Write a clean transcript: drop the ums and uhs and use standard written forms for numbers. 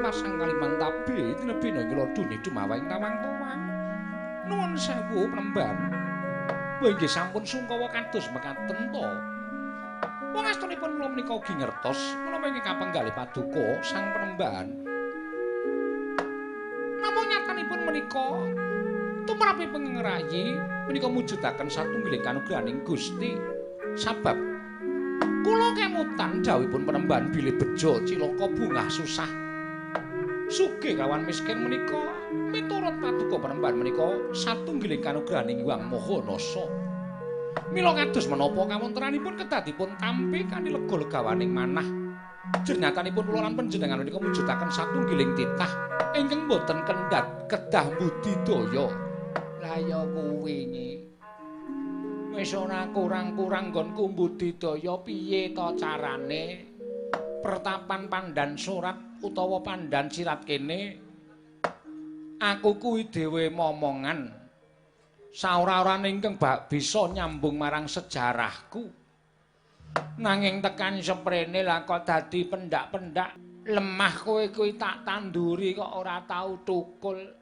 Masang Kalimang tabe tinebina nglodhone dumawahing tawang-tawang. Nuwun sewu Penemban. Wah inggih sampun sungkawa kados mekaten to. Wong astunipun kula menika ugi ngertos menapa ingkang kapenggalih paduka Sang Penemban. Namung nyatanipun menika tumrapi pengerayi menika mujudaken satunggiling kanugrahaning Gusti. Sabab kula kemutan dawuhipun Penemban bilih bejo cilaka bungah susah. Sugih kawan miskin menika miturut paduka Penemban menika satunggiling kanugrahaning Hyang Maha Nasa. Mila kados menapa kawontenanipun kedadipun tampi kanthi lega-legawaning manah. Jernyatanipun kula lan panjenengan menika mujudaken satunggiling titah ingkang boten kendhat kedah budidaya. Lah ya kuwi nyi. Wis ora kurang-kurang nggonku budidaya piye to carane? Pertapan Pandan Surat utawa Pandan Sirat kene aku kuwi dhewe momongan. Saora-orane ingkang bisa nyambung marang sejarahku. Nanging tekan seprene lah kok dadi pendak-pendak lemah kowe kuwi tak tanduri kok ora tau tukul.